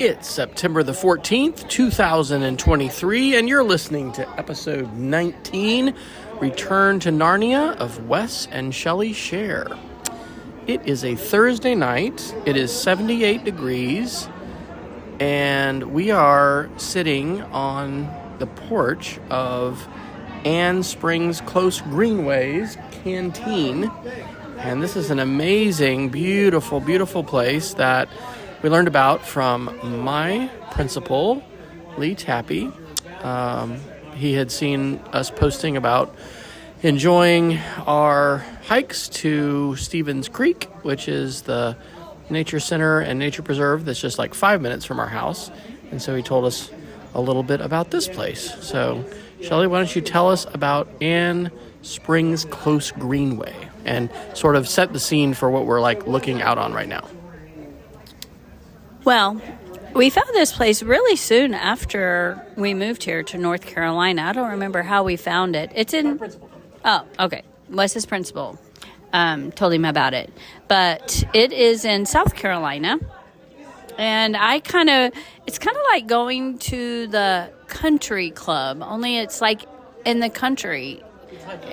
It's September the 14th, 2023, and you're listening to episode 19, Return to Narnia of Wes and Shelley Share. It is a Thursday night, it is 78 degrees, and we are sitting on the porch of Anne Springs Close Greenway's Canteen. And this is an amazing, beautiful, beautiful place that we learned about from my principal, Lee Tappy. He had seen us posting about enjoying our hikes to Stevens Creek, which is the nature center and nature preserve that's just like 5 minutes from our house. And so he told us a little bit about this place. So, Shelley, why don't you tell us about Anne Springs Close Greenway and sort of set the scene for what we're like looking out on right now. Well, we found this place really soon after we moved here to North Carolina. I don't remember how we found it. It's in... Oh, okay. Wes his principal. Told him about it. But it is in South Carolina. And it's kind of like going to the country club, only it's like in the country.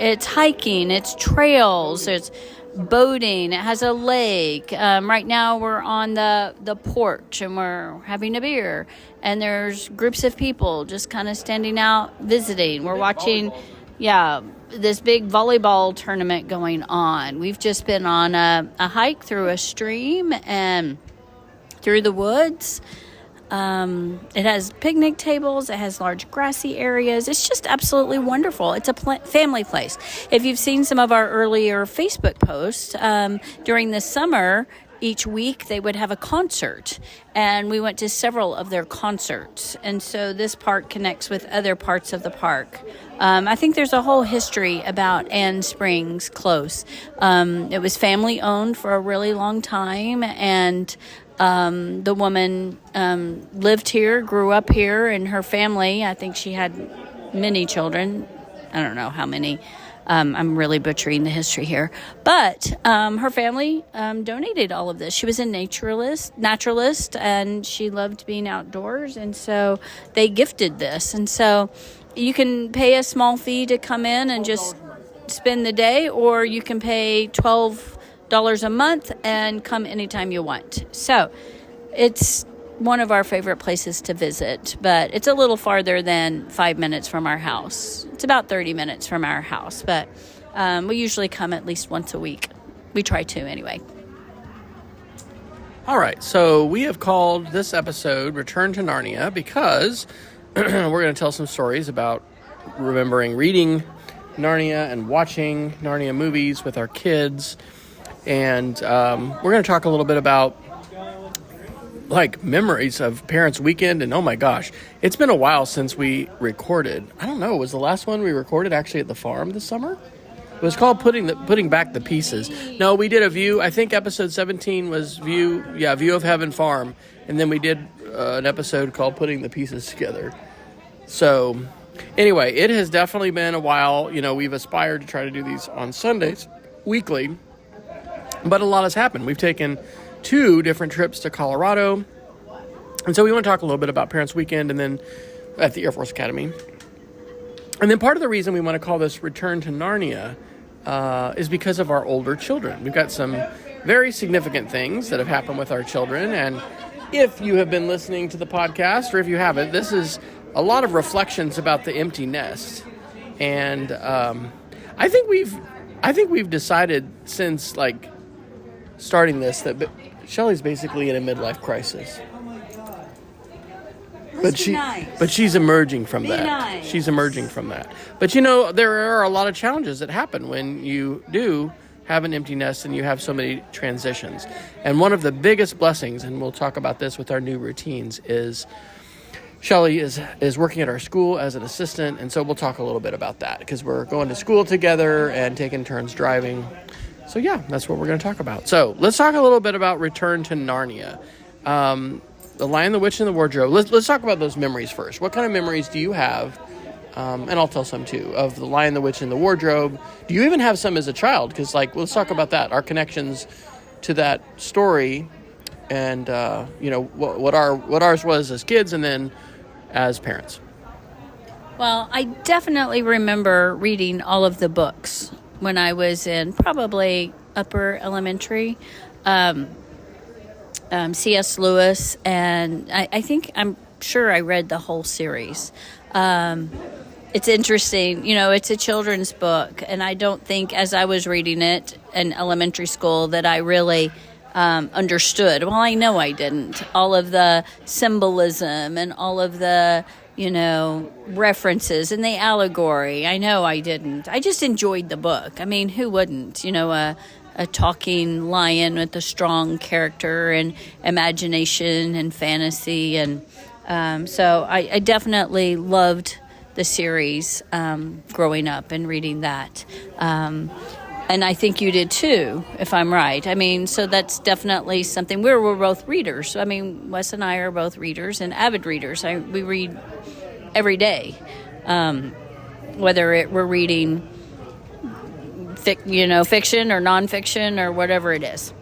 It's hiking, it's trails, it's boating, it has a lake. Right now we're on the porch and we're having a beer, and there's groups of people just kind of standing out visiting. We're watching this big volleyball tournament going on. We've just been on a hike through a stream and through the woods. It has picnic tables. It has large grassy areas. It's just absolutely wonderful. It's a family place. If you've seen some of our earlier Facebook posts, during the summer, each week they would have a concert, and we went to several of their concerts. And so this park connects with other parts of the park. I think there's a whole history about Anne Springs Close. It was family owned for a really long time, and the woman lived here, grew up here, and her family, I think she had many children. I don't know how many. I'm really butchering the history here. But her family donated all of this. She was a naturalist, and she loved being outdoors, and so they gifted this. And so you can pay a small fee to come in and just spend the day, or you can pay $12 a month and come anytime you want. So it's one of our favorite places to visit, but it's a little farther than 5 minutes from our house. It's about 30 minutes from our house, but we usually come at least once a week. We try to anyway. All right, so we have called this episode Return to Narnia because we're going to tell some stories about remembering reading Narnia and watching Narnia movies with our kids. And we're going to talk a little bit about like memories of Parents' Weekend. And oh my gosh, it's been a while since we recorded. I don't know, was the last one we recorded actually at the farm this summer? It was called Putting Back the Pieces. No, we did a view. I think episode 17 was View of Heaven Farm. And then we did an episode called Putting the Pieces Together. So anyway, it has definitely been a while. You know, we've aspired to try to do these on Sundays, weekly. But a lot has happened. We've taken 2 different trips to Colorado. And so we want to talk a little bit about Parents' Weekend and then at the Air Force Academy. And then part of the reason we want to call this Return to Narnia is because of our older children. We've got some very significant things that have happened with our children. And if you have been listening to the podcast, or if you haven't, this is a lot of reflections about the empty nest. And I think we've decided since starting this that Shelley's basically in a midlife crisis. But she's emerging from that. Nice. She's emerging from that. But you know, there are a lot of challenges that happen when you do have an empty nest and you have so many transitions. And one of the biggest blessings, and we'll talk about this with our new routines, is Shelley is working at our school as an assistant, and so we'll talk a little bit about that because we're going to school together and taking turns driving. So yeah, that's what we're going to talk about. So let's talk a little bit about Return to Narnia. The Lion, the Witch, and the Wardrobe. Let's talk about those memories first. What kind of memories do you have, and I'll tell some too, of The Lion, the Witch, and the Wardrobe? Do you even have some as a child? Because let's talk about that. Our connections to that story and what ours was as kids, and then as parents. Well, I definitely remember reading all of the books when I was in probably upper elementary. C.S. Lewis, and I'm sure I read the whole series. It's interesting, it's a children's book, and I don't think as I was reading it in elementary school that I really understood. Well, I know I didn't. All of the symbolism and all of the, references and the allegory. I know I didn't. I just enjoyed the book. I mean, who wouldn't? A talking lion with a strong character and imagination and fantasy. And so I definitely loved the series growing up and reading that. And I think you did too, if I'm right. I mean, so that's definitely something. We're both readers. I mean, Wes and I are both readers and avid readers. We read every day, whether we're reading fiction or nonfiction or whatever it is.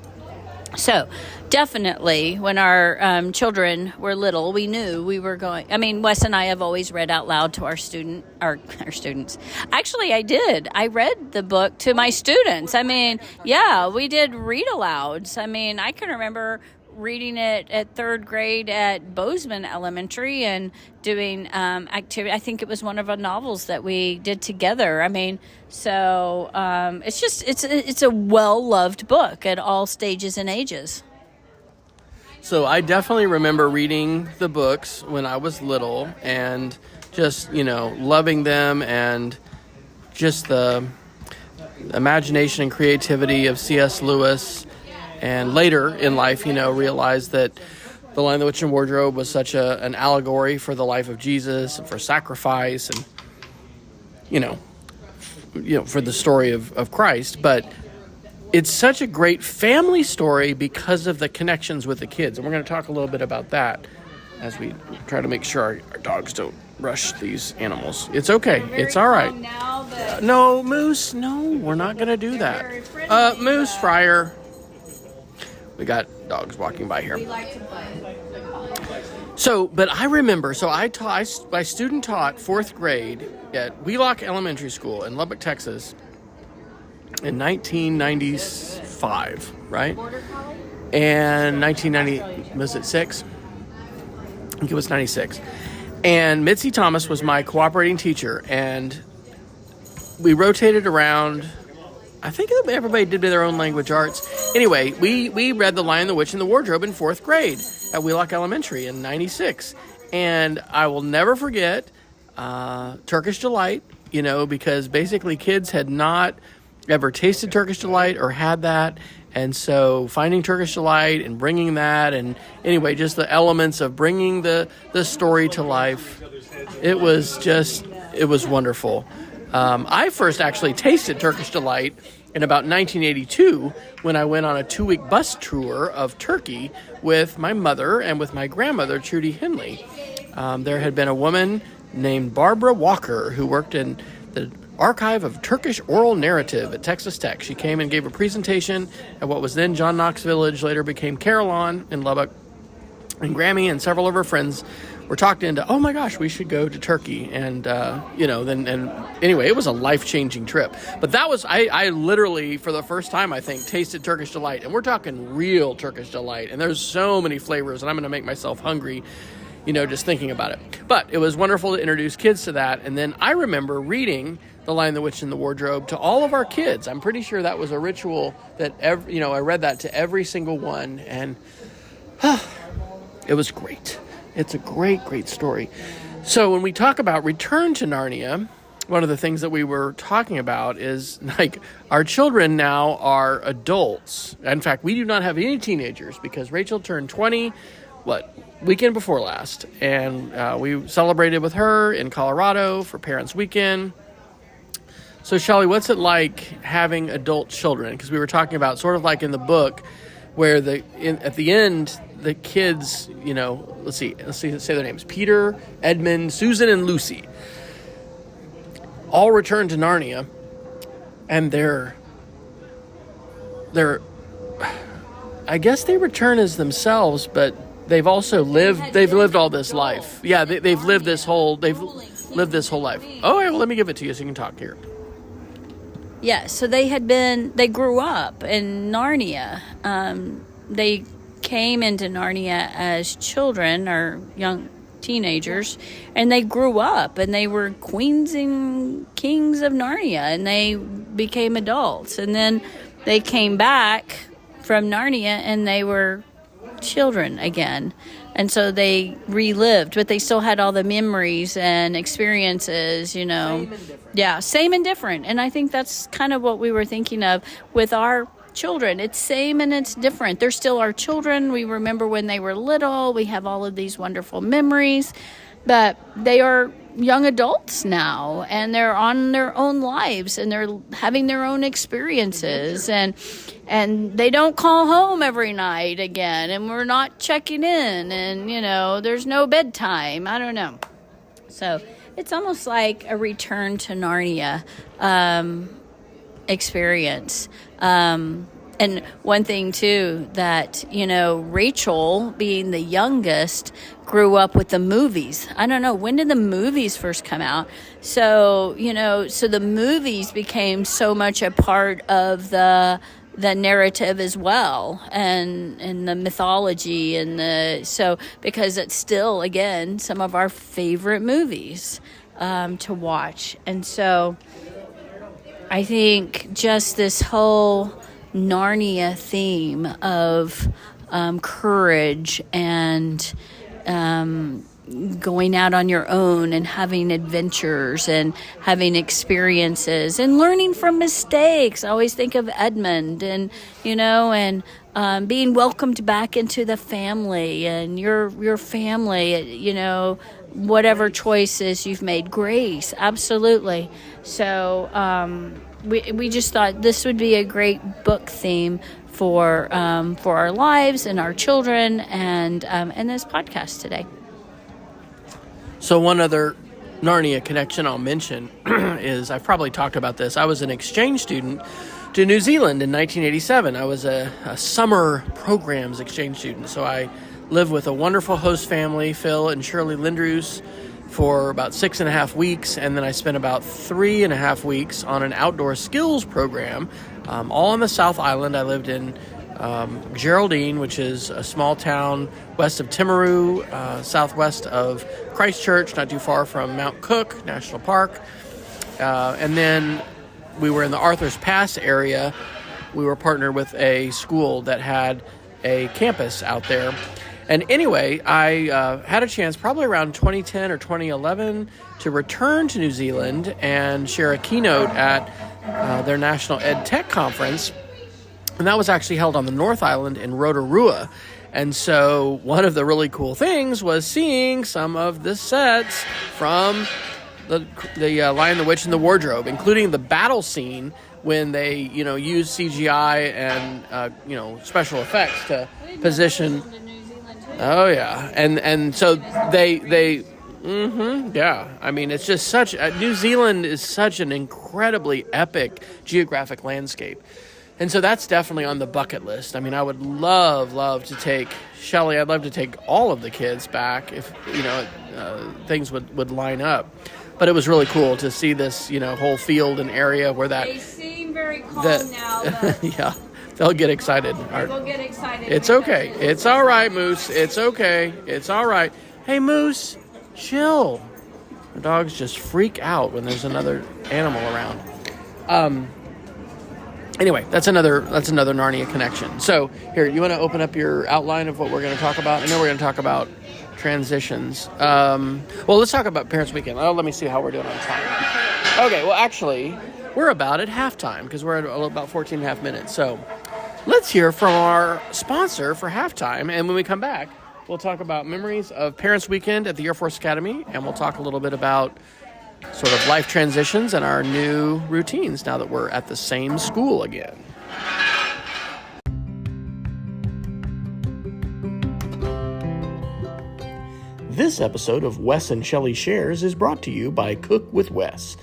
So definitely when our children were little, we knew we were going. I mean, Wes and I have always read out loud to our students. Actually, I did. I read the book to my students. I mean, yeah, we did read alouds. I mean, I can remember reading it at third grade at Bozeman Elementary and doing activity. I think it was one of our novels that we did together. I mean, so it's a well-loved book at all stages and ages. So I definitely remember reading the books when I was little and just, loving them, and just the imagination and creativity of C.S. Lewis. And later in life, realized that The Lion, the Witch, and Wardrobe was such an allegory for the life of Jesus and for sacrifice and, for the story of Christ. But it's such a great family story because of the connections with the kids. And we're going to talk a little bit about that as we try to make sure our dogs don't rush these animals. It's okay. It's all right. No, Moose. No, we're not going to do that. Moose, Fryer. We got dogs walking by here. So, but I remember, I student taught fourth grade at Wheelock Elementary School in Lubbock, Texas in 1995, right? And 1990, was it 6? I think it was 96. And Mitzi Thomas was my cooperating teacher, and we rotated around. I think everybody did their own language arts. Anyway, we read The Lion, the Witch, and the Wardrobe in fourth grade at Wheelock Elementary in 96. And I will never forget Turkish Delight, because basically kids had not ever tasted Turkish Delight or had that. And so finding Turkish Delight and bringing that, and anyway, just the elements of bringing the story to life, it was wonderful. I first actually tasted Turkish Delight in about 1982 when I went on a 2-week bus tour of Turkey with my mother and with my grandmother, Trudy Henley. There had been a woman named Barbara Walker who worked in the Archive of Turkish Oral Narrative at Texas Tech. She came and gave a presentation at what was then John Knox Village, later became Carillon in Lubbock. And Grammy and several of her friends were talked into, oh my gosh, we should go to Turkey. And, anyway, it was a life-changing trip. But that was, I literally, for the first time, I think, tasted Turkish Delight. And we're talking real Turkish Delight. And there's so many flavors, and I'm going to make myself hungry, just thinking about it. But it was wonderful to introduce kids to that. And then I remember reading The Lion, the Witch, and the Wardrobe to all of our kids. I'm pretty sure that was a ritual that, I read that to every single one. And it was great. It's a great, great story. So when we talk about Return to Narnia, one of the things that we were talking about is, our children now are adults. In fact, we do not have any teenagers because Rachel turned 20, weekend before last. And we celebrated with her in Colorado for Parents' Weekend. So, Shelley, what's it like having adult children? Because we were talking about sort of like in the book where at the end, the kids, let's say their names, Peter, Edmund, Susan, and Lucy, all return to Narnia, and they're I guess they return as themselves, but they've also lived. They've lived all this life. Yeah, they've lived this whole. They've lived this whole life. Oh, yeah, well, let me give it to you so you can talk here. Yeah, so they grew up in Narnia. They came into Narnia as children or young teenagers, and they grew up and they were queens and kings of Narnia, and they became adults. And then they came back from Narnia and they were children again. And so they relived, but they still had all the memories and experiences, you know. Same and different. Yeah, same and different. And I think that's kind of what we were thinking of with our children. It's same and it's different. They're still our children. We remember when they were little. We have all of these wonderful memories. But they are young adults now, and they're on their own lives, and they're having their own experiences, and they don't call home every night again, and we're not checking in, and, you know, there's no bedtime. I don't know. So it's almost like a return to Narnia experience. And one thing, too, that, you know, Rachel, being the youngest, grew up with the movies. I don't know, when did the movies first come out? So, you know, so the movies became so much a part of the narrative as well, and the mythology, and so because it's still, again, some of our favorite movies to watch. And so I think just this whole Narnia theme of courage and going out on your own and having adventures and having experiences and learning from mistakes. I always think of Edmund, and, you know, and being welcomed back into the family and your family, you know, whatever choices you've made. Grace, absolutely. So we just thought this would be a great book theme for our lives and our children, and this podcast today. So one other Narnia connection I'll mention is, I've probably talked about this. I was an exchange student to New Zealand in 1987. I was a summer programs exchange student. So I lived with a wonderful host family, Phil and Shirley Lindroos, for about 6.5 weeks. And then I spent about 3.5 weeks on an outdoor skills program, all on the South Island. I lived in Geraldine, which is a small town west of Timaru, southwest of Christchurch, not too far from Mount Cook National Park. And then we were in the Arthur's Pass area. We were partnered with a school that had a campus out there. And anyway, I had a chance probably around 2010 or 2011 to return to New Zealand and share a keynote at their National Ed Tech Conference. And that was actually held on the North Island in Rotorua. And so one of the really cool things was seeing some of the sets from the Lion, the Witch, and the Wardrobe, including the battle scene when they, you know, use CGI and, special effects to position. Oh, yeah. And so they yeah. I mean, it's just such, New Zealand is such an incredibly epic geographic landscape. And so that's definitely on the bucket list. I mean, I would love to take Shelley. I'd love to take all of the kids back if, you know, things would line up. But it was really cool to see this, you know, whole field and area where that... They seem very calm now, but... Yeah, they'll get excited. They will get excited. It's okay. It's all right, Moose. It's okay. It's all right. Hey, Moose, chill. The dogs just freak out when there's another animal around. Anyway, that's another Narnia connection. So here, you want to open up your outline of what we're going to talk about? I know we're going to talk about transitions. Well, let's talk about Parents Weekend. Let me see how we're doing on time. Okay, well, actually, we're about at halftime because we're at about 14 and a half minutes. So let's hear from our sponsor for halftime. And when we come back, we'll talk about memories of Parents Weekend at the Air Force Academy. And we'll talk a little bit about sort of life transitions and our new routines now that we're at the same school again. This episode of Wes and Shelley Shares is brought to you by Cook with Wes.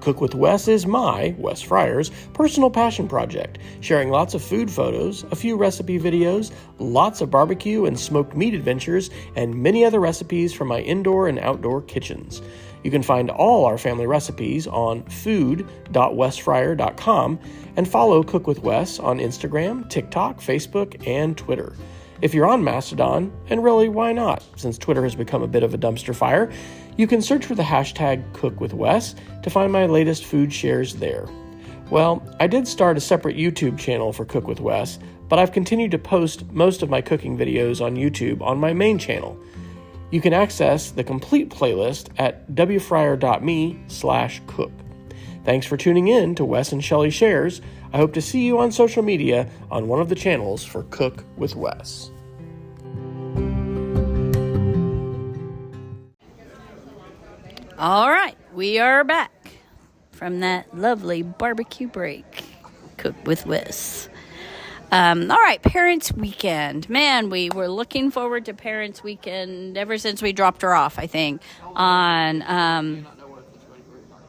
Cook with Wes is my, Wes Fryer's, personal passion project, sharing lots of food photos, a few recipe videos, lots of barbecue and smoked meat adventures, and many other recipes from my indoor and outdoor kitchens. You can find all our family recipes on food.wesfryer.com and follow Cook with Wes on Instagram, TikTok, Facebook, and Twitter. If you're on Mastodon, and really, why not? Since Twitter has become a bit of a dumpster fire, you can search for the hashtag CookWithWes to find my latest food shares there. Well, I did start a separate YouTube channel for Cook with Wes, but I've continued to post most of my cooking videos on YouTube on my main channel. You can access the complete playlist at wfryer.me/cook. Thanks for tuning in to Wes and Shelley Shares. I hope to see you on social media on one of the channels for Cook with Wes. All right, we are back from that lovely barbecue break. Cook with Wes. All right, Parents Weekend. Man, we were looking forward to Parents Weekend ever since we dropped her off, I think, on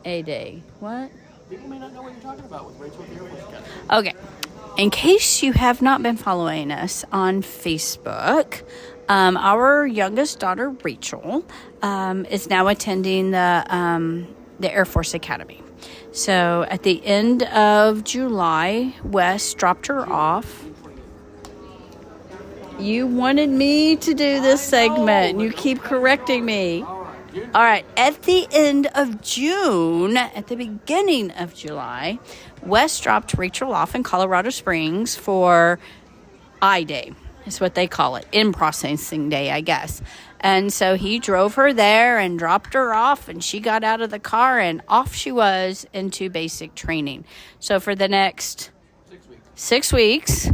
A-Day. What? People may not know what you're talking about with Rachel at the Air Force Academy. Okay. In case you have not been following us on Facebook, our youngest daughter, Rachel, is now attending the Air Force Academy. So at the end of July, Wes dropped her off. You wanted me to do this segment. You keep correcting me. All right. At the end of June, at the beginning of July, Wes dropped Rachel off in Colorado Springs for I-Day. Is what they call it. In-processing day, I guess. And so he drove her there and dropped her off, and she got out of the car, and off she was into basic training. So for the next 6 weeks,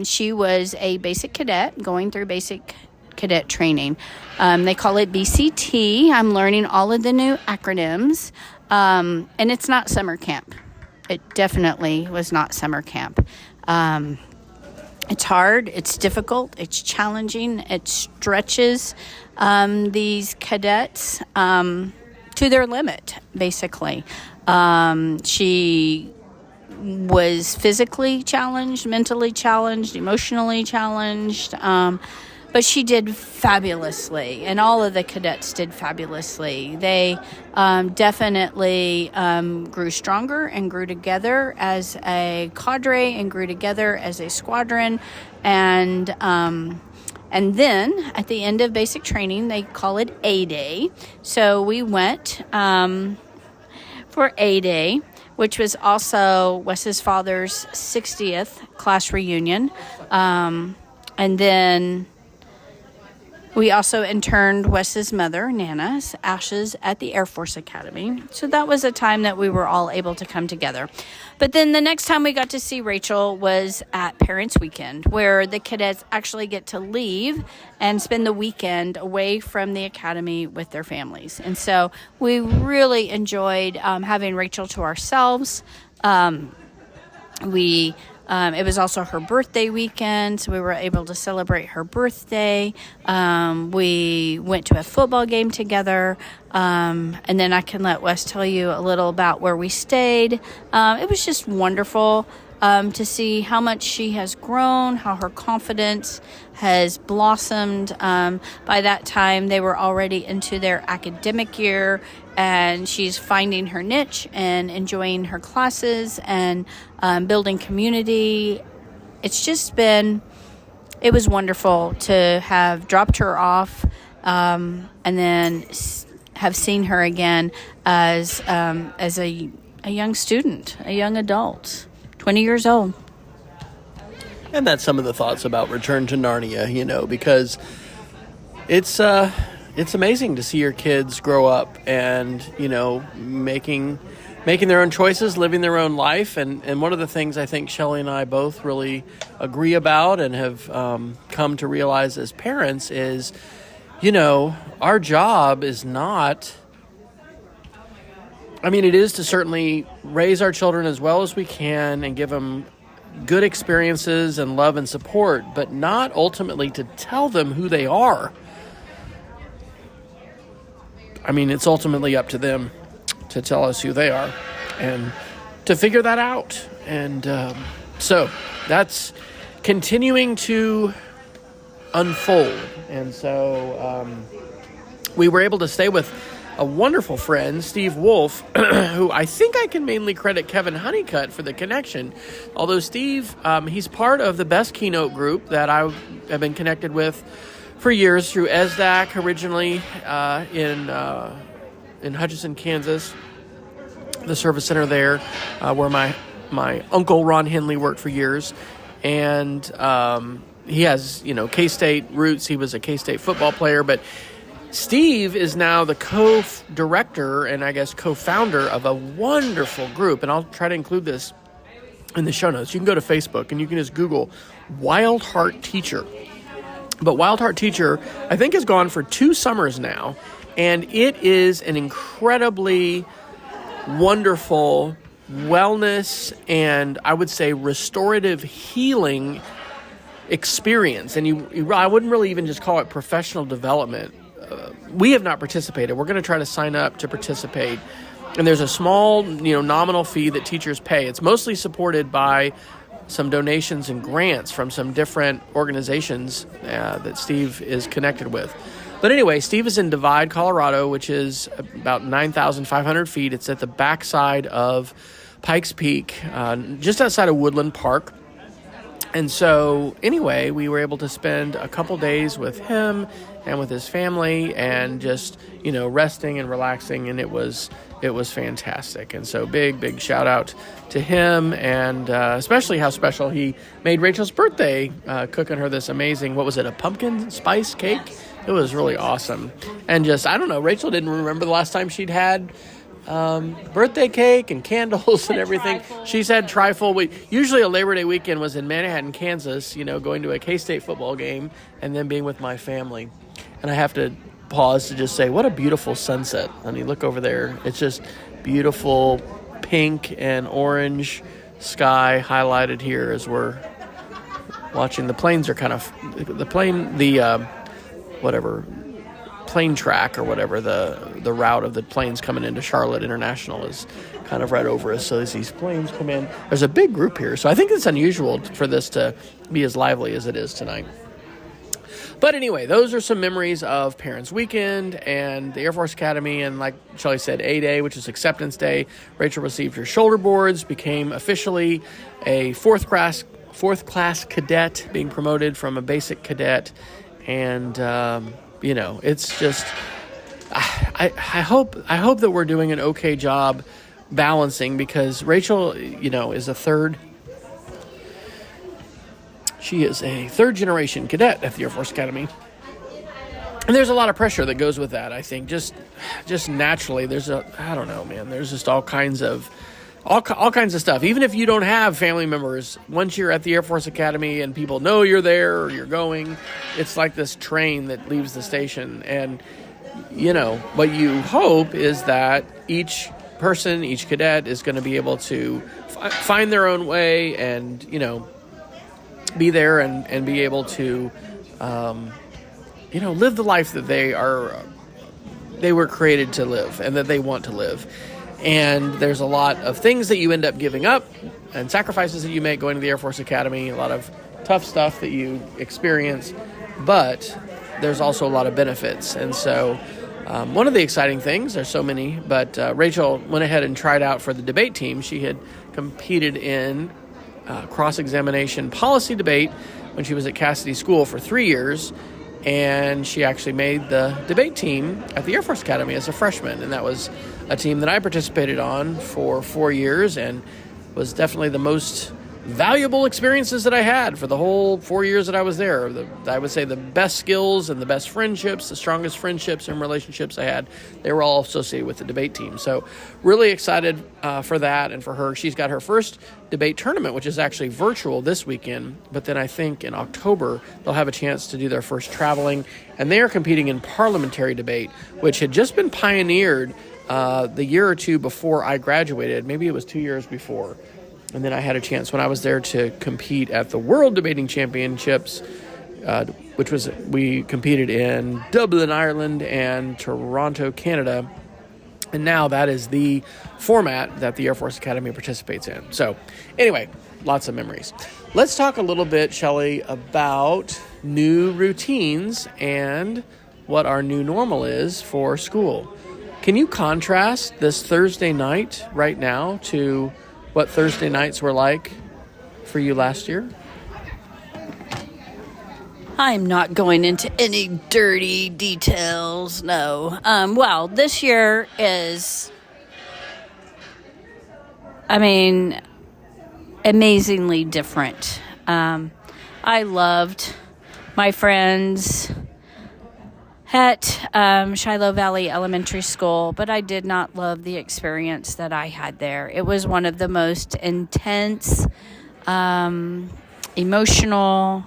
she was a basic cadet going through basic cadet training. They call it BCT. I'm learning all of the new acronyms. And it's not summer camp. It definitely was not summer camp. It's hard, it's difficult, it's challenging, it stretches these cadets to their limit, basically. She was physically challenged, mentally challenged, emotionally challenged, but she did fabulously, and all of the cadets did fabulously. They definitely grew stronger and grew together as a cadre and grew together as a squadron. And then at the end of basic training, they call it A-Day. So we went for A-Day, which was also Wes's father's 60th class reunion. And then we also interned Wes's mother, Nana's ashes at the Air Force Academy. So that was a time that we were all able to come together. But then the next time we got to see Rachel was at Parents Weekend, where the cadets actually get to leave and spend the weekend away from the academy with their families. And so we really enjoyed having Rachel to ourselves. It was also her birthday weekend, so we were able to celebrate her birthday. We went to a football game together, and then I can let Wes tell you a little about where we stayed. It was just wonderful to see how much she has grown, how her confidence has blossomed. By that time, they were already into their academic year, and she's finding her niche and enjoying her classes and building community. It's just been, it was wonderful to have dropped her off and then have seen her again as a young student, a young adult, 20 years old. And that's some of the thoughts about Return to Narnia, because it's amazing to see your kids grow up and, making their own choices, living their own life. And one of the things I think Shelley and I both really agree about and have come to realize as parents is, our job is not... it is to certainly raise our children as well as we can and give them good experiences and love and support, but not ultimately to tell them who they are. It's ultimately up to them to tell us who they are and to figure that out. And so that's continuing to unfold. And so we were able to stay with a wonderful friend, Steve Wolf, who I think I can mainly credit Kevin Honeycutt for the connection. Although Steve, he's part of the Best Keynote group that I have been connected with for years through ESDAC originally in Hutchinson, Kansas, the service center there, where my uncle Ron Henley worked for years. And he has, K-State roots. He was a K-State football player, but Steve is now the co-director and I guess co-founder of a wonderful group. And I'll try to include this in the show notes. You can go to Facebook and you can just Google Wild Heart Teacher. But Wild Heart Teacher, I think, has gone for 2 summers now. And it is an incredibly wonderful wellness and I would say restorative healing experience. And I wouldn't really even just call it professional development. We have not participated. We're going to try to sign up to participate. And there's a small, nominal fee that teachers pay. It's mostly supported by some donations and grants from some different organizations that Steve is connected with. But anyway, Steve is in Divide, Colorado, which is about 9,500 feet. It's at the backside of Pikes Peak, just outside of Woodland Park. And so anyway, we were able to spend a couple days with him and with his family and just, resting and relaxing. And it was fantastic. And so big shout out to him and especially how special he made Rachel's birthday, cooking her this amazing, a pumpkin spice cake? It was really awesome. And just, I don't know, Rachel didn't remember the last time she'd had birthday cake and candles and everything. Trifle. She said trifle. Usually a Labor Day weekend was in Manhattan, Kansas, going to a K-State football game and then being with my family. And I have to pause to just say, what a beautiful sunset. Honey, look over there. It's just beautiful pink and orange sky highlighted here as we're watching. The planes are kind of, plane track or whatever, the route of the planes coming into Charlotte International is kind of right over us. So as these planes come in, there's a big group here. So I think it's unusual for this to be as lively as it is tonight. But anyway, those are some memories of Parents Weekend and the Air Force Academy. And like Shelley said, A-Day, which is Acceptance Day. Rachel received her shoulder boards, became officially a fourth class cadet, being promoted from a basic cadet. And, it's just, I hope that we're doing an okay job balancing, because Rachel, is she is a third generation cadet at the Air Force Academy. And there's a lot of pressure that goes with that. I think just naturally, there's just all kinds of stuff. Even if you don't have family members, once you're at the Air Force Academy and people know you're there or you're going, it's like this train that leaves the station. And, what you hope is that each person, each cadet is going to be able to find their own way and, be there and be able to, live the life that they were created to live and that they want to live. And there's a lot of things that you end up giving up and sacrifices that you make going to the Air Force Academy, a lot of tough stuff that you experience, but there's also a lot of benefits. And so one of the exciting things, there's so many, but Rachel went ahead and tried out for the debate team. She had competed in cross-examination policy debate when she was at Cassidy School for 3 years, and she actually made the debate team at the Air Force Academy as a freshman, and that was a team that I participated on for 4 years and was definitely the most valuable experiences that I had for the whole 4 years that I was there. I would say the best skills and the best friendships, the strongest friendships and relationships I had, they were all associated with the debate team. So really excited for that and for her. She's got her first debate tournament, which is actually virtual this weekend, but then I think in October they'll have a chance to do their first traveling, and they are competing in parliamentary debate, which had just been pioneered the year or two before I graduated. Maybe it was 2 years before. And then I had a chance when I was there to compete at the World Debating Championships, we competed in Dublin, Ireland, and Toronto, Canada. And now that is the format that the Air Force Academy participates in. So anyway, lots of memories. Let's talk a little bit, Shelley, about new routines and what our new normal is for school. Can you contrast this Thursday night right now to what Thursday nights were like for you last year? I'm not going into any dirty details, no. Well, this year is, amazingly different. I loved my friends at Shiloh Valley Elementary School, but I did not love the experience that I had there. It was one of the most intense, emotional,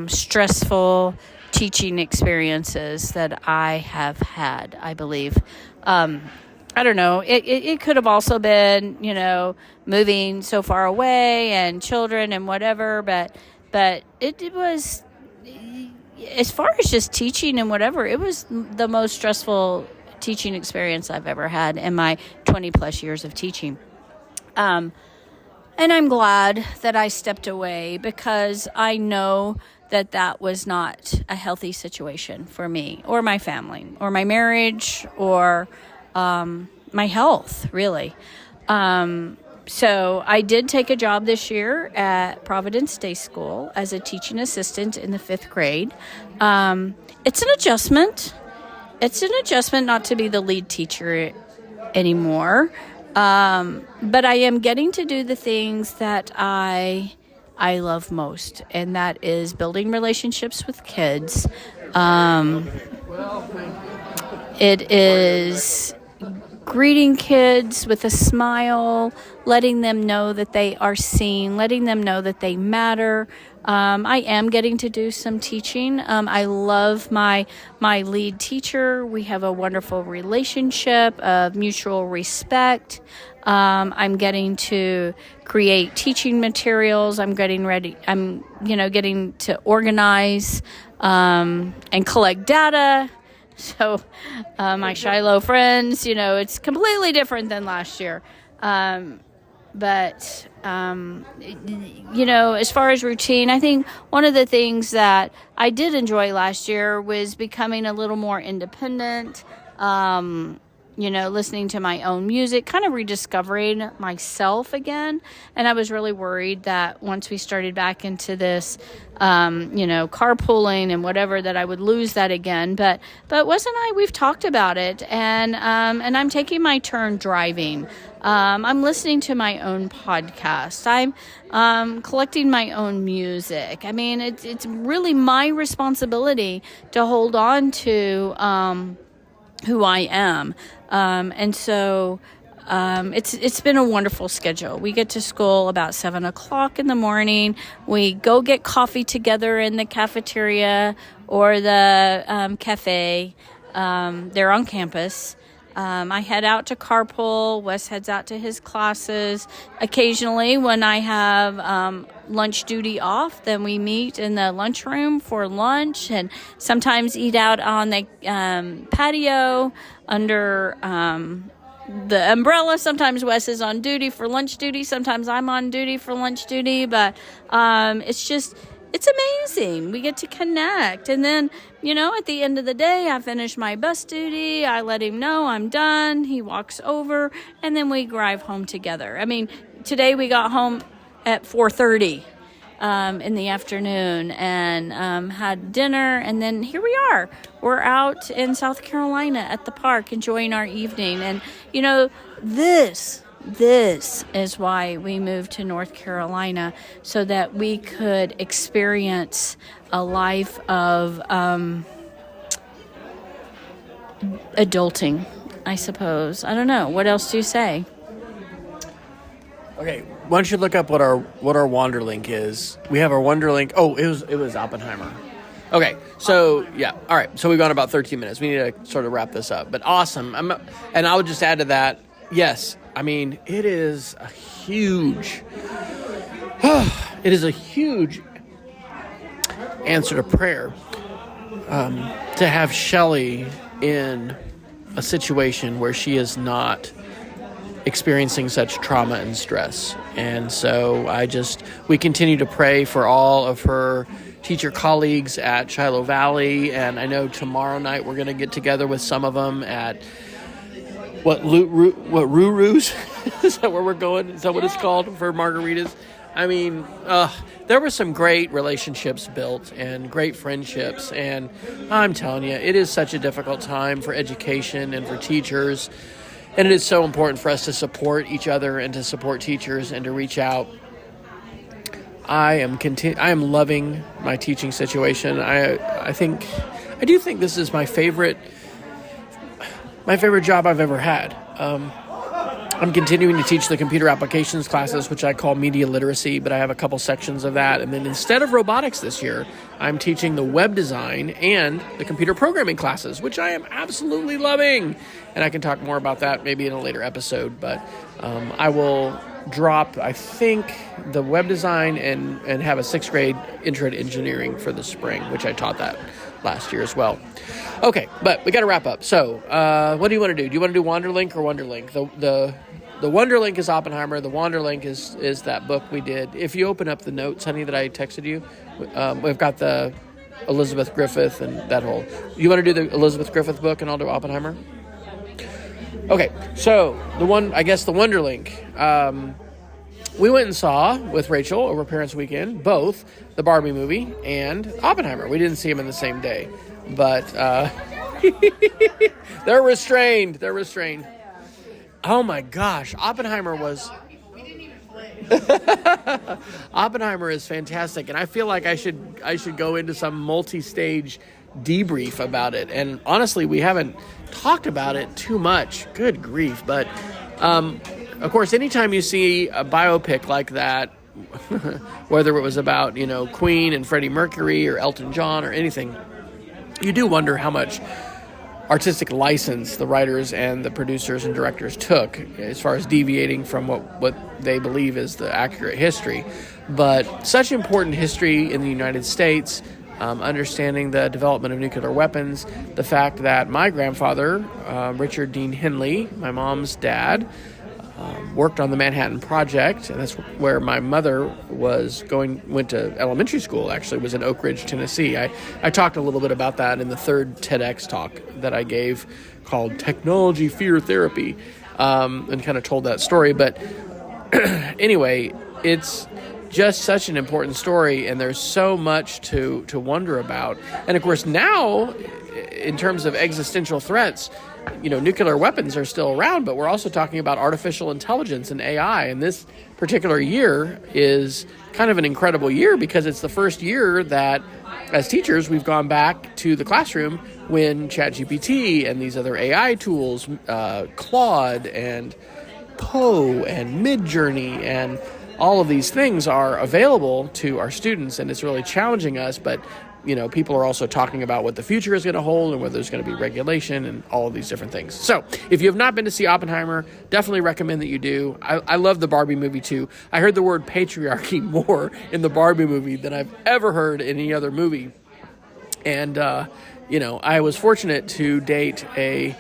stressful teaching experiences that I have had, I believe. I don't know. It could have also been, moving so far away and children and whatever, but it was, as far as just teaching and whatever, it was the most stressful teaching experience I've ever had in my 20 plus years of teaching. And I'm glad that I stepped away, because I know that was not a healthy situation for me or my family or my marriage or my health, really. So I did take a job this year at Providence Day School as a teaching assistant in the 5th grade. It's an adjustment. It's an adjustment not to be the lead teacher anymore. But I am getting to do the things that I love most, and that is building relationships with kids. It is greeting kids with a smile, letting them know that they are seen, letting them know that they matter. I am getting to do some teaching. I love my lead teacher. We have a wonderful relationship of mutual respect. I'm getting to create teaching materials. I'm getting ready. I'm, getting to organize and collect data. So my Shiloh friends, it's completely different than last year. But as far as routine, I think one of the things that I did enjoy last year was becoming a little more independent, listening to my own music, kind of rediscovering myself again. And I was really worried that once we started back into this, carpooling and whatever, that I would lose that again. But wasn't I? We've talked about it, and I'm taking my turn driving. I'm listening to my own podcast. I'm collecting my own music. It's really my responsibility to hold on to who I am. And so it's been a wonderful schedule. We get to school about 7:00 in the morning. We go get coffee together in the cafeteria or the cafe. They're on campus. I head out to carpool. Wes heads out to his classes. Occasionally, when I have lunch duty off, then we meet in the lunchroom for lunch, and sometimes eat out on the patio under the umbrella. Sometimes Wes is on duty for lunch duty. Sometimes I'm on duty for lunch duty. But it's amazing. We get to connect. And then, at the end of the day, I finish my bus duty. I let him know I'm done. He walks over, and then we drive home together. Today we got home at 4:30 in the afternoon and had dinner. And then here we are. We're out in South Carolina at the park enjoying our evening. And, this is why we moved to North Carolina, so that we could experience a life of adulting, I suppose. I don't know. What else do you say? Okay, why don't you look up what our Wanderlink is? We have our Wanderlink. Oh, it was Oppenheimer. Okay, so yeah, all right. So we've gone about 13 minutes. We need to sort of wrap this up. But awesome. And I would just add to that. Yes, it is a huge. It is a huge answer to prayer to have Shelley in a situation where she is not experiencing such trauma and stress. And so we continue to pray for all of her teacher colleagues at Shiloh Valley. And I know tomorrow night we're going to get together with some of them at Ruru's? Is that where we're going? Is that what it's called for margaritas? I mean, there were some great relationships built and great friendships. And I'm telling you, it is such a difficult time for education and for teachers. And it is so important for us to support each other and to support teachers and to reach out. I am loving my teaching situation. I do think this is my favorite job I've ever had. I'm continuing to teach the computer applications classes, which I call media literacy, but I have a couple sections of that. And then instead of robotics this year, I'm teaching the web design and the computer programming classes, which I am absolutely loving. And I can talk more about that maybe in a later episode, but I will drop, I think, the web design and have a 6th grade intro to engineering for the spring, which I taught that last year as well. Okay, but we got to wrap up. So, what do you want to do? Do you want to do Wanderlink or Wonderlink? The Wonderlink is Oppenheimer. The Wanderlink is that book we did. If you open up the notes, honey, that I texted you, we've got the Elizabeth Griffith and that whole. You want to do the Elizabeth Griffith book, and I'll do Oppenheimer? Okay, so the Wonderlink. We went and saw with Rachel over Parents Weekend both the Barbie movie and Oppenheimer. We didn't see them in the same day, but they're restrained. Oh my gosh, Oppenheimer is fantastic, and I feel like I should go into some multi-stage debrief about it. And honestly, we haven't talked about it too much. Good grief, but of course, anytime you see a biopic like that, whether it was about, Queen and Freddie Mercury or Elton John or anything, you do wonder how much artistic license the writers and the producers and directors took as far as deviating from what they believe is the accurate history. But such important history in the United States, understanding the development of nuclear weapons, the fact that my grandfather, Richard Dean Henley, my mom's dad, worked on the Manhattan Project, and that's where my mother went to elementary school, actually, was in Oak Ridge, Tennessee. I talked a little bit about that in the 3rd TEDx talk that I gave called Technology Fear Therapy, and kind of told that story. But anyway, it's just such an important story, and there's so much to wonder about. And of course, now, in terms of existential threats, nuclear weapons are still around, but we're also talking about artificial intelligence and AI. And this particular year is kind of an incredible year because it's the first year that, as teachers, we've gone back to the classroom when ChatGPT and these other AI tools, Claude and Poe and Midjourney and all of these things are available to our students, and it's really challenging us. But people are also talking about what the future is going to hold and whether there's going to be regulation and all of these different things. So if you have not been to see Oppenheimer, definitely recommend that you do. I love the Barbie movie too. I heard the word patriarchy more in the Barbie movie than I've ever heard in any other movie. And, I was fortunate to date a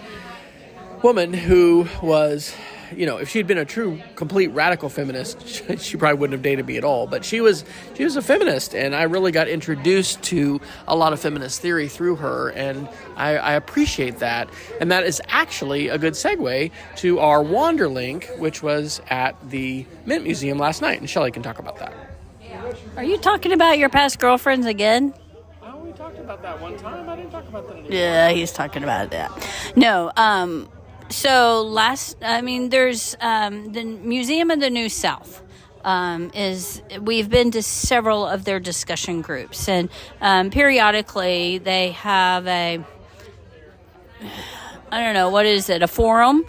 woman who was, if she'd been a true, complete radical feminist, she probably wouldn't have dated me at all. But she was a feminist, and I really got introduced to a lot of feminist theory through her, and I appreciate that. And that is actually a good segue to our Wanderlink, which was at the Mint Museum last night, and Shelley can talk about that. Are you talking about your past girlfriends again? Oh, we talked about that one time. I didn't talk about that anymore. Yeah, he's talking about that. No, so there's the Museum of the New South. We've been to several of their discussion groups, and periodically they have a forum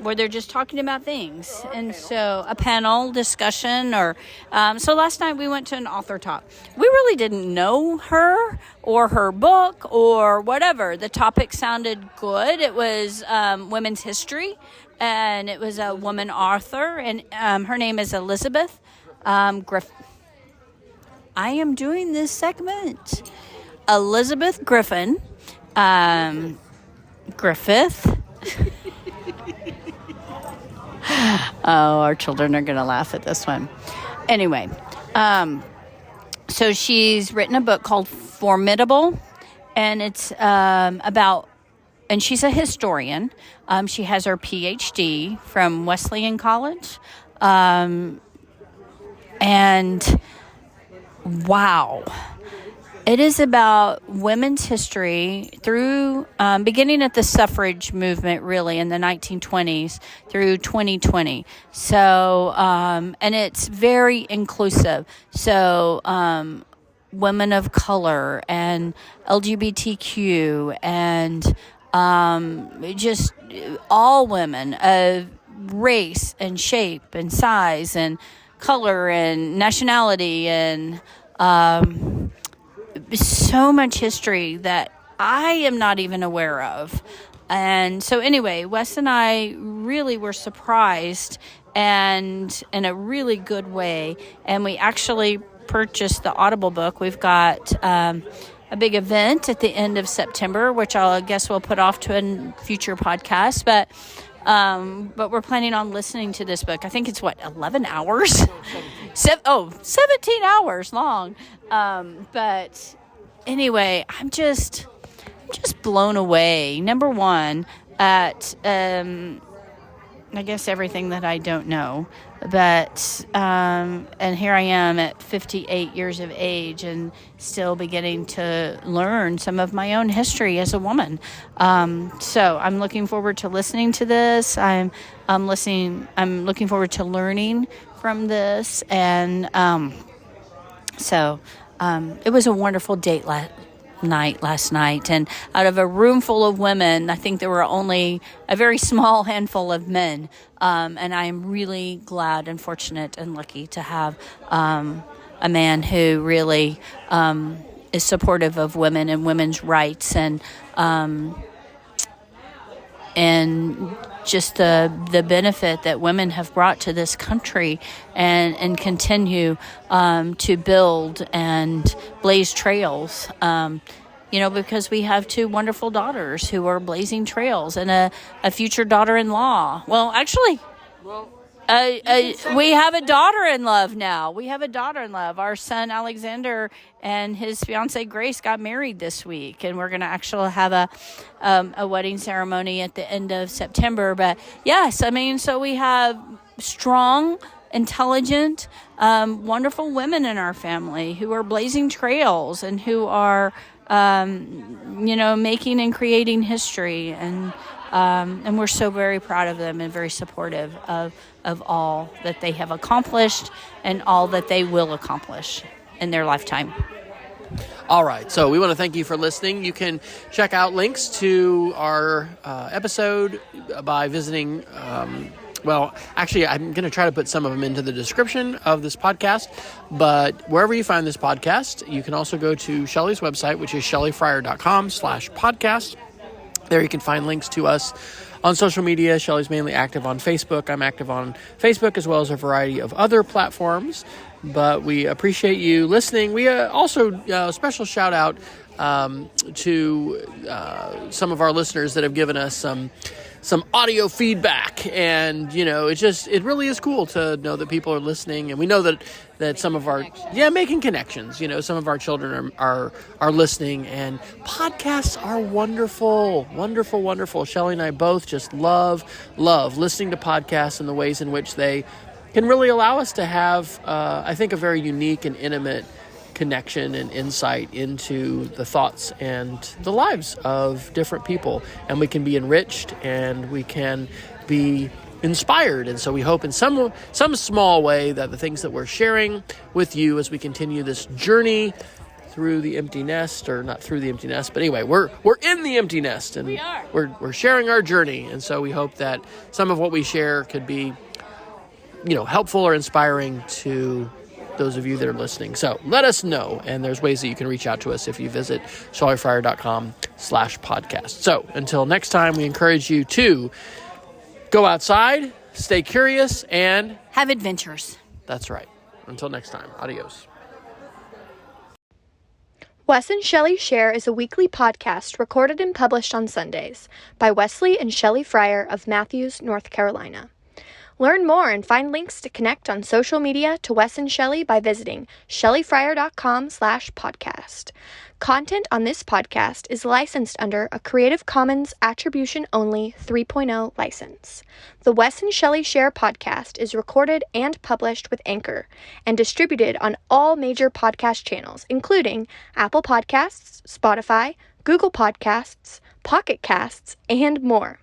where they're just talking about things. And so a panel discussion so last night we went to an author talk. We really didn't know her or her book or whatever. The topic sounded good. It was women's history, and it was a woman author, and her name is Elizabeth Griffin. I am doing this segment. Elizabeth Griffin. Griffith. Oh, our children are going to laugh at this one. Anyway, so she's written a book called Formidable, and it's about, and she's a historian. She has her PhD from Wesleyan College. And wow. It is about women's history through beginning at the suffrage movement, really, in the 1920s through 2020. So, and it's very inclusive. So, women of color and LGBTQ and just all women of race and shape and size and color and nationality and so much history that I am not even aware of. And so anyway, Wes and I really were surprised, and in a really good way. And we actually purchased the Audible book. We've got a big event at the end of September, which I guess we'll put off to a future podcast. But we're planning on listening to this book. I think it's 11 hours? 17 hours long. But anyway, I'm just blown away. Number one, at I guess everything that I don't know, but and here I am at 58 years of age and still beginning to learn some of my own history as a woman. So I'm looking forward to listening to this. I'm looking forward to learning from this, and it was a wonderful date last night, and out of a room full of women, I think there were only a very small handful of men, and I'm really glad and fortunate and lucky to have a man who really is supportive of women and women's rights, and just the benefit that women have brought to this country, and continue to build and blaze trails. Because we have two wonderful daughters who are blazing trails, and a future daughter-in-law. Well, actually, we have a daughter-in-law now. We have a daughter-in-law. Our son Alexander and his fiancee Grace got married this week, and we're going to actually have a wedding ceremony at the end of September. But yes, so we have strong, intelligent, wonderful women in our family who are blazing trails and who are, making and creating history, and we're so very proud of them and very supportive of all that they have accomplished and all that they will accomplish in their lifetime. All right, so we want to thank you for listening. You can check out links to our episode by visiting, I'm going to try to put some of them into the description of this podcast, but wherever you find this podcast, you can also go to Shelley's website, which is shelleyfryer.com/podcast. There you can find links to us on social media. Shelley's mainly active on Facebook. I'm active on Facebook as well as a variety of other platforms. But we appreciate you listening. We also special shout out to some of our listeners that have given us some audio feedback, and it really is cool to know that people are listening, and we know that some of our making connections. Some of our children are listening, and podcasts are wonderful. Shelley and I both just love listening to podcasts and the ways in which they can really allow us to have I think a very unique and intimate connection and insight into the thoughts and the lives of different people, and we can be enriched and we can be inspired. And so we hope in some small way that the things that we're sharing with you as we continue this journey through the empty nest, or not through the empty nest, but anyway, we're in the empty nest, and we're sharing our journey. And so we hope that some of what we share could be helpful or inspiring to those of you that are listening. So let us know, and there's ways that you can reach out to us if you visit shelleyfryer.com/podcast. So until next time, we encourage you to go outside, stay curious, and have adventures. That's right. Until next time, adios. Wes and Shelley Share is a weekly podcast recorded and published on Sundays by Wesley and Shelley Fryer of Matthews, North Carolina. Learn more and find links to connect on social media to Wes and Shelley by visiting shelleyfryer.com/podcast. Content on this podcast is licensed under a Creative Commons Attribution Only 3.0 license. The Wes and Shelley Share podcast is recorded and published with Anchor and distributed on all major podcast channels, including Apple Podcasts, Spotify, Google Podcasts, Pocket Casts, and more.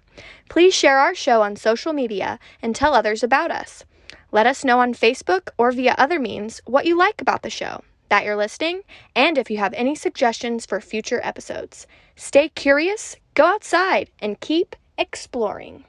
Please share our show on social media and tell others about us. Let us know on Facebook or via other means what you like about the show, that you're listening, and if you have any suggestions for future episodes. Stay curious, go outside, and keep exploring.